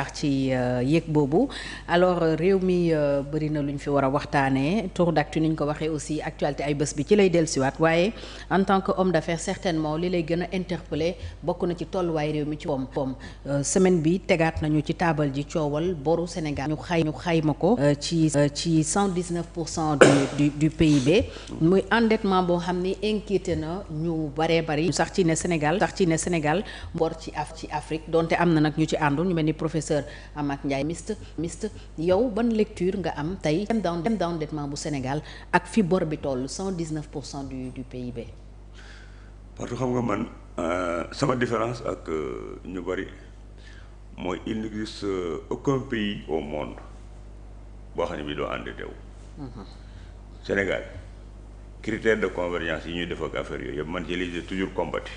ci yëg boobu alors réew mi bëri na lu ñu fi war a waxtaanee tour d'actu ni ñu ko waxee aussi actualité ay bés bi ci lay dellusiwaat waaye en tant que homme d'affaires certainement li lay gën a interpeller bokk na ci tolluwaay réew mi ci koom semaine bi tegaat nañu ci taabal ji coowal boru Sénégal ñu xayma ko ci 119% du PIB muy endettement boo xam ni inquiété na ñu baree bari sax ci ne Sénégal bor ci Afrique donte am na nag ñu ci àndul ñu mel ni professeur Amath Ndiaye miste yow ban lecture nga am tey thème d'endettement bu Sénégal ak fi bor bi toll 119% du PIB. parce que xam nga man sama différence ak ñu bari mooy il n'existe aucun pays au monde boo xam ne bi doo endetté wu. Sénégal critère de convergence yi ñuy def ak affaire yooyu yëpp man je les ai toujours combattu.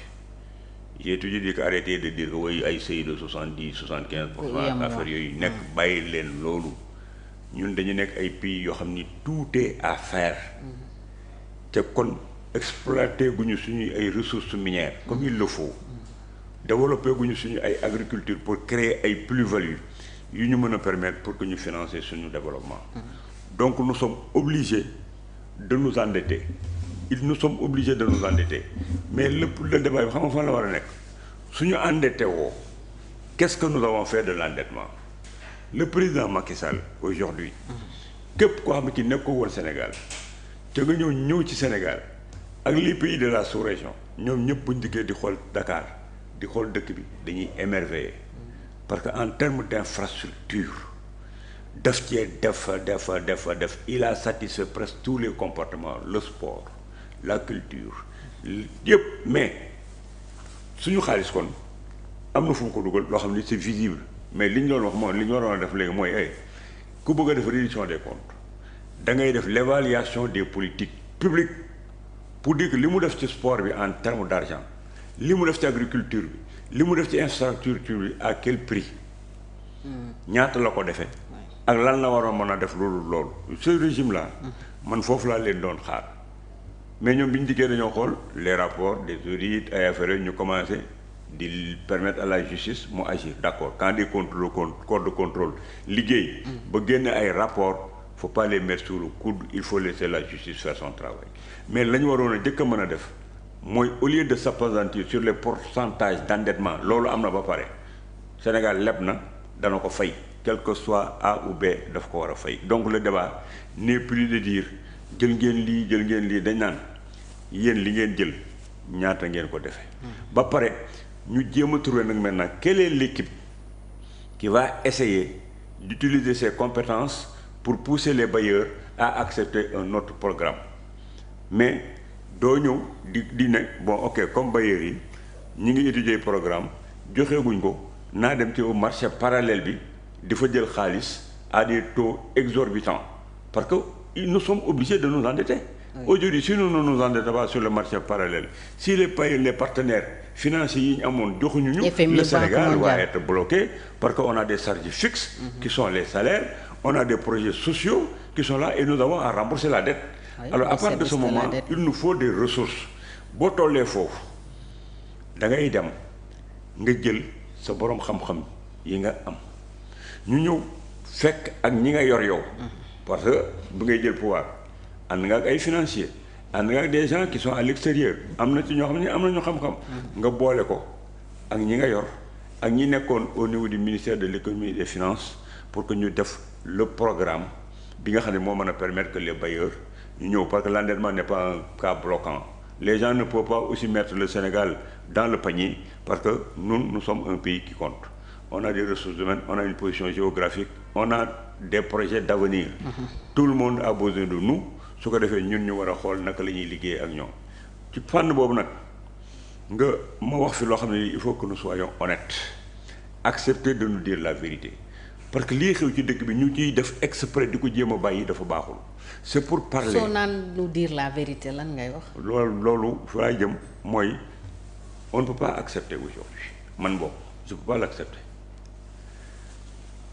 J'ai toujours dit que arrêter de dire que woy ay seuil de 70-75% affaire yooyu nekk bàyyi leen loolu ñun dañu nekk ay pays yoo xam ni tout est à faire te kon exploiter guñu suñuy ay ressources minières comme il le faut développer guñu suñu ay agriculture pour créer ay plus-value yu ñu mën a permettre pour que ñu financer suñu développement donc nous sommes obligés de nous endetter. Nous sommes obligés de nous endetter mais le débat bi xam nga fan la war a nekk suñu endetté woo qu'est-ce que nous avons fait de l'endettement le président Macky Sall aujourd'hui képp koo xam ne ki nekkoo woon Sénégal te nga ñëw ci Sénégal ak les pays de la sous-région ñoom ñëpp buñ dikkee di xool Dakar di xool dëkk bi dañuy émerveiller parce que en termes d'infrastructure def il a satisfait presque tous les comportements le sport la culture yëpp mais suñu xaalis kon am na fu mu ko dugal loo xam ni c'est visible mais li ñu doon wax moom li ñu waroon a def léegi mooy ku bëgg a def reddition des comptes da ngay def l'évaluation des politiques publiques pour dire que li mu def ci sport bi en termes d'argent li mu def ci agriculture bi li mu def ci infrastructure bi à quel prix ñaata la ko defee ak lan la waroon mën a def loolu ce régime là man foofu laa leen doon xaar mais ñoom bi ñu dikkee dañoo xool les rapports des audits ay affaires ñu commencé di permettre à la justice mu agir d'accord quand des corps de contrôle liggéey ba génne ay rapports faut pas les mettre sous le coude il faut laisser la justice faire son travail mais la ñu waroon a jëkk a mën a def mooy au lieu de s'appesantir sur les pourcentages d'endettement loolu am na ba pare Sénégal leb na dana ko fay quel que soit A ou B daf ko war a fay donc le débat n'est plus de dire jël ngeen lii dañ naan yéen li ngeen jël ñaata ngeen ko defee ba pare ñu jéem a trouver nag maintenant quelle est l'équipe qui va essayer d'utiliser ses compétences pour pousser les bailleurs à accepter un autre programme mais doo ñëw di ne bon ok comme bailleurs yi ñi ngi étudier programme joxeeguñ ko naa dem ci au marché parallèle bi di fa jël xaalis à des taux exorbitants parce que nous sommes obligés de nous endetter. Oui. Aujourd'hui, si nous ne nous endettons pas sur le marché parallèle, si les partenaires financiers yi ñu amoon joxuñu ñu, le Sénégal va être bloqué parce qu'on a des charges fixes qui sont les salaires, on a des projets sociaux qui sont là et nous avons à rembourser la dette. Oui, alors à partir de ce moment, il nous faut des ressources. Boo tollee foofu da ngay dem nga jël sa borom xam-xam yi nga am ñu ñëw fekk ak ñi nga yor yow. Parce que bu ngay jël pouvoir ànd nga ak ay financiers ànd nga ak des gens qui sont à l'extérieur am na ci ñoo xam ne am na ñu xam-xam nga boole ko ak ñi nga yor ak ñi nekkoon au niveau du ministère de l'économie et des finances pour que ñu def le programme bi nga xam ne moo mën a permettre que les bailleurs ñu ñëw parce que l'endettement n'est pas un cas bloquant les gens ne peuvent pas aussi mettre le Sénégal dans le panier parce que nous sommes un pays qui compte on a des ressources humaines on a une position géographique on a des projets d'avenir tout le monde a besoin de nous su ko defee ñun ñu war a xool naka la ñuy liggéey ak ñoom ci fànn boobu nag nga ma wax fi loo xam ne il faut que nous soyons honnêtes accepter de nous dire la vérité parce que lii xew ci dëkk bi ñu ciy def exprès di ko jéem a bàyyi dafa baaxul c'est pour parler soo naan nous dire la vérité lan ngay wax loolu fi laay jëm mooy on ne peut pas accepter aujourd'hui man boobu je peux pas l'accepter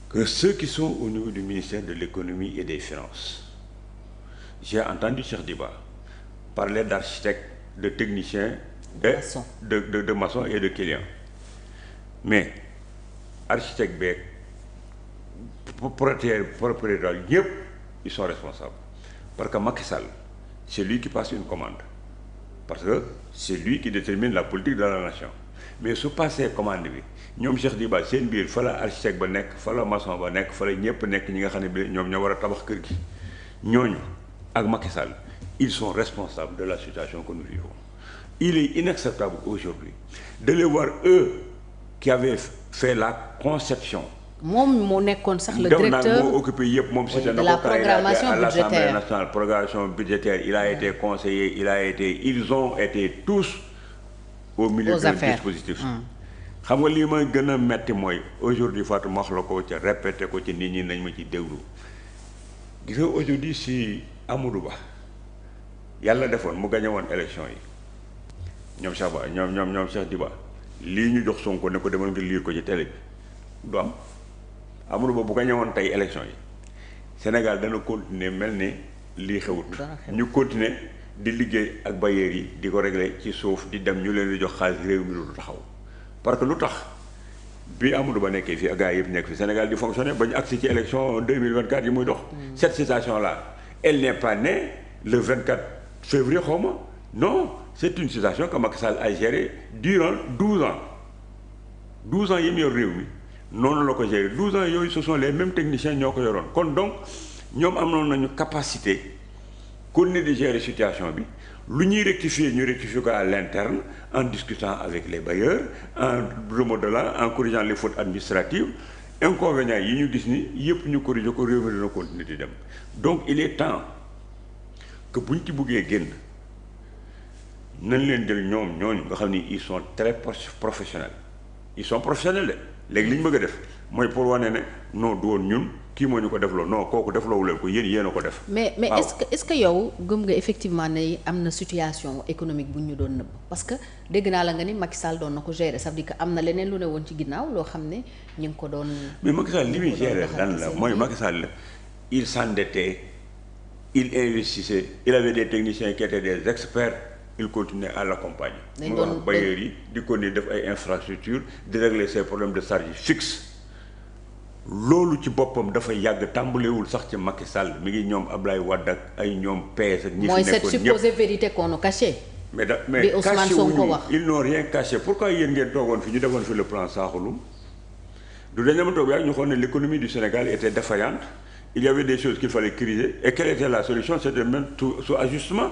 que ceux qui sont au niveau du ministère de l'économie et des finances, j'ai entendu Cheikh Diba parler d'architectes, de techniciens, de maçons et de clients. Mais architecte beeg propriétaires ñëpp ils sont responsables parce que Macky Sall c'est lui qui passe une commande parce que c'est lui qui détermine la politique de la nation mais su passé commande bi ñoom Cheikh Diba seen biir fa la architecte ba nekk fa la maçon ba nekk fa la ñëpp nekk ñi nga xam ne bi ñoom ñoo war a tabax kër gi ñooñu ak Macky Sall ils sont responsables de la situation que nous vivons. Il est inacceptable aujourd'hui de les voir eux qui avaient fait la conception. moom moo nekkoon sax le directeur moo occupé yëpp moom c'était de la programmation budgétaire à l'Assemblée nationale programmation budgétaire il a été conseiller ils ont été tous au milieu du dispositif. xam nga lii ma gën a metti mooy aujourd'hui Fatou ma wax la ko ca répété ko ci nit ñi nañ ma ci déglu gis nga aujourd'hui si Amadou Ba yàlla defoon mu gagné woon élection yi ñoom Cheikh Ba ñoom Cheikh Diba lii ñu jox Sonko ne ko demal nga liir ko ci télé bi du am Amadou Ba bu gagné woon tey élection yi Sénégal dana continuer mel ni lii xewut ñu continuer di liggéey ak bailleurs yi di ko régler ci suuf di dem ñu leen di jox xaalis réew mi lu taxaw parce que lu tax bi Amadou Ba nekkee fii ak gars yi yëpp nekk fi Sénégal di fonctionner ba ñu agsi ci élection 2024 yi muy dox. Cette situation là elle n'est pas née le 24 février xaw ma non c'est une situation que Macky Sall a gérée durant 12 ans 12 ans yi mu yor réew mi noonu la ko géré 12 ans yooyu ce sont les mêmes techniciens ñoo ko yoroon kon donc ñoom amoon nañu capacité continuer de gérer situation bi. lu ñuy rectifier ñu rectifier ko à l'interne en discutant avec les bailleurs en remodelant en corrigeant les fautes administratives inconvénients yi ñu gis ni yëpp ñu corriger ko réew mi dina continuer di dem donc il est temps que buñ ci buggee génn nañ leen jël ñoom ñooñu nga xam ni ils sont très professionnels ils sont professionnels de léegi li ñu bëgg a def mooy pour wane ne non du woon ñun kii moo ñu ko defloo non kooku defloowu leen ko yéen a ko def. mais est-ce que yow gëm nga effectivement ne am na situation économique bu ñu doon nëbb parce que dégg naa la nga ni Macky Sall doon na ko gérer ça veut dire que am na leneen lu ne woon ci ginnaaw loo xam ne ñu ngi ko doon. mais Macky Sall li muy gérer lan la mooy Macky Sall il s'endettait il investissait il avait des techniciens qui étaient des experts il continuait à l'accompagner. dañ doon wax bailleurs yi di ko ni def ay infrastructures di régler ces problèmes de charge fixe. loolu ci boppam dafa yàgg tàmbalewul sax ci Macky Sall mi ngi ñoom Ablaye Wade ak ay ñoom PS ak ñi fi nekkoon ñëpp mooy cette supposée vérité qu'on nous cachait. mais caché wuñu ils n'ont rien caché pourquoi yéen ngeen toogoon fi ñu defoon fi le plan Sakhoulou du dañ dama toog yaa ñu xool ne l'économie du Sénégal était défaillante il y avait des choses qu'il fallait corriger et quelle était la solution c'était même sous ajustement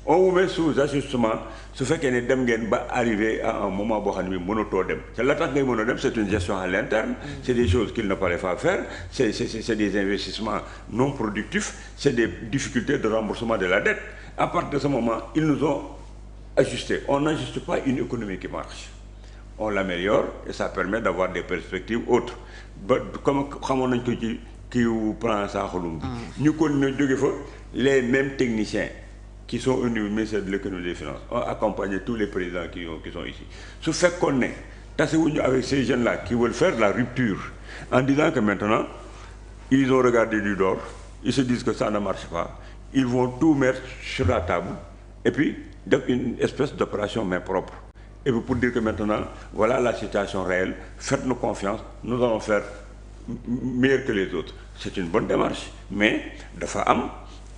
on vous met sous ajustement su fekkee ne dem ngeen ba arrivé à un moment boo xam ne bi mënatoo dem te la tax ngay mën a dem c'est une gestion à l'interne c'est des choses qu'il ne fallait pas faire c'est des investissements non productifs c'est des difficultés de remboursement de la dette à partir de ce moment ils nous ont ajusté on n'ajuste pas une économie qui marche on l'améliore et ça permet d'avoir des perspectives autres ba comme xamoon nañ ko ci kiiwu plan Sakhoulou bi ñu continuer jóge fa les mêmes techniciens qui sont au niveau du ministère de l'économie et des finances ont accompagné tous les présidents qui sont ici su fekkoon ne tasewuñu avec ces jeunes là qui veulent faire la rupture en disant que maintenant ils ont regardé du dehors ils se disent que ça ne marche pas ils vont tout mettre sur la table et puis def une espèce d'opération main propre et puis pour dire que maintenant voilà la situation réelle faites-nous confiance nous allons faire meilleur que les autres c'est une bonne démarche mais dafa am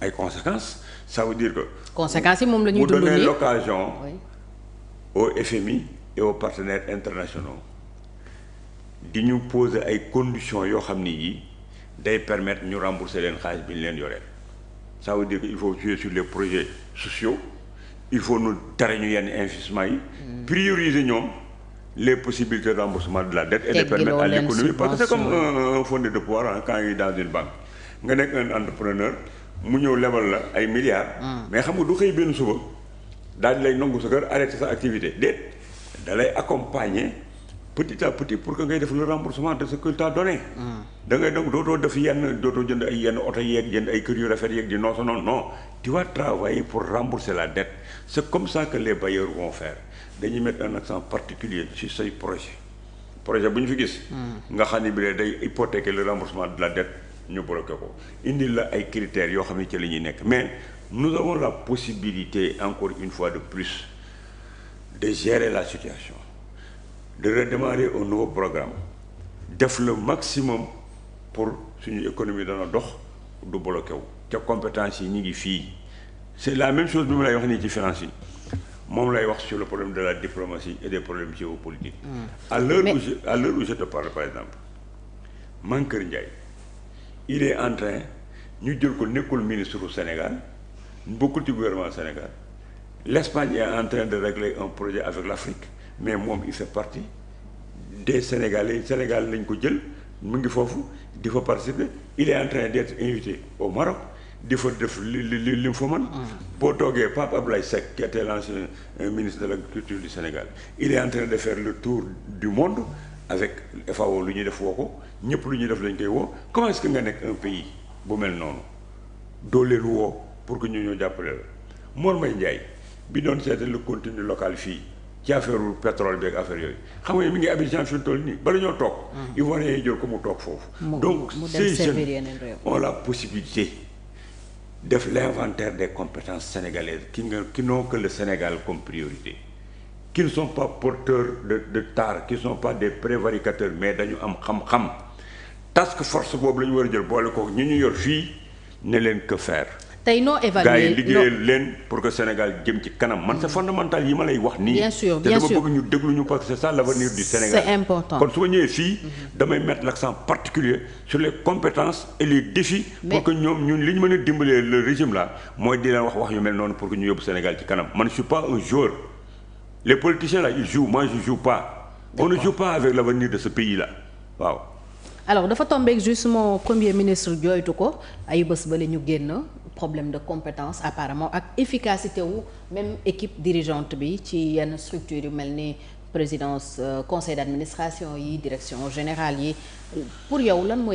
ay conséquences ça veut dire que. conséquences yi moom la ñuy dund nii vous donnez l'occasion au FMI et aux partenaires internationaux di ñu poser ay conditions yoo xam ni yi day permettre ñu rembourser leen xaalis bi ñu leen yoreel ça veut dire que il faut jouer sur les projets sociaux il faut nous tere ñu yenn investissement yi. prioriser ñoom les possibilités de remboursement de la dette et de permettre à l'économie parce que c'est comme un fondé de pouvoir quand il est dans une banque nga nekk un entrepreneur. mu ñëw lebal la ay milliards. mais xam nga du xëy benn suba daal di lay nangu sa kër arrêter sa activité déet da lay accompagner petit à petit pour que ngay def le remboursement de ce qu'il t'a donné. da ngay donc dootoo def dootoo jënd ay yenn oto yeeg jënd ay kër yu rafet yeeg di non tu vas travailler pour rembourser la dette c'est comme ça que les bailleurs vont faire dañuy mettre un accent particulier sur say projet bu ñu fi gis. nga xam ne bi day hypothéquer le remboursement de la dette. ñu bloqué ko indi la ay critères yoo xam ne ci la ñuy nekk mais nous avons la possibilité encore une fois de plus de gérer la situation de redémarrer un nouveau programme def le maximum pour suñu économie dana dox du bloqué wu ca compétence yi ñu ngi fii c'est la même chose bi mu lay wax nii ci finance yi moom lay wax sur le problème de la diplomatie et des problèmes géopolitiques. À l'heure où je te parle par exemple Mankeur Ndiaye il est en train ñu jël ko nekkul ministre du Sénégal bokkul ci gouvernement Sénégal l'Espagne est en train de régler un projet avec l'Afrique mais moom il fait partie des Sénégalais Sénégal lañ ko jël mu ngi foofu di fa participer il est en train d'être invité au Maroc di fa def li mu fa mën. boo toogee Pape Abdoulaye Seck qui était l'ancien ministre de l'agriculture du Sénégal il est en train de faire le tour du monde avec FAO lu ñuy def woo ko ñëpp lu ñuy def lañ koy woo comment est-ce que nga nekk un pays bu mel noonu doo leen woo pour que ñu ñoo jàppale la Mor Mbaye Ndiaye bi doon seetal le contenu local fii ci affaire pétrole bi ak affaire yooyu xam nga mi ngi Abidjan fi mu toll nii bala ñoo toog. Ivoiriens yi jël ko mu toog foofu. donc ces jeunes ont la possibilité def l'inventaire des compétences sénégalaises qui n'ont que le Sénégal comme priorité qui ne sont pas porteurs de tares qui ne sont pas des prévaricateurs mais dañu am xam-xam task force boobu la ñu war a jël boole ko ñu yor fii ne leen que faire. tey noo évaluer gars yi liggéeyal leen pour que Sénégal jëm ci kanam man c'est fondamental yi ma lay wax nii. bien sûr te dama bëgg ñu déglu ñu parce que c'est ça l'avenir du Sénégal. c'est important kon su ma ñëwee fii damay mettre l'accent particulier sur les compétences et les défis. pour que ñoom ñun li ñu mën a dimbalee le régime là mooy di leen wax yu mel noonu pour que ñu yóbbu Sénégal ci kanam man je suis pas un joueur les politiciens là ils jouent moi je joue pas. on ne joue pas avec l'avenir de ce pays là waaw. alors dafa tombeek justement premier ministre jooytu ko ay bés ba la ñu génn problème de compétence apparemment ak efficacité wu même équipe dirigeante bi ci yenn structure yu mel ni présidence conseil d'administration yi direction générale yi pour yow lan mooy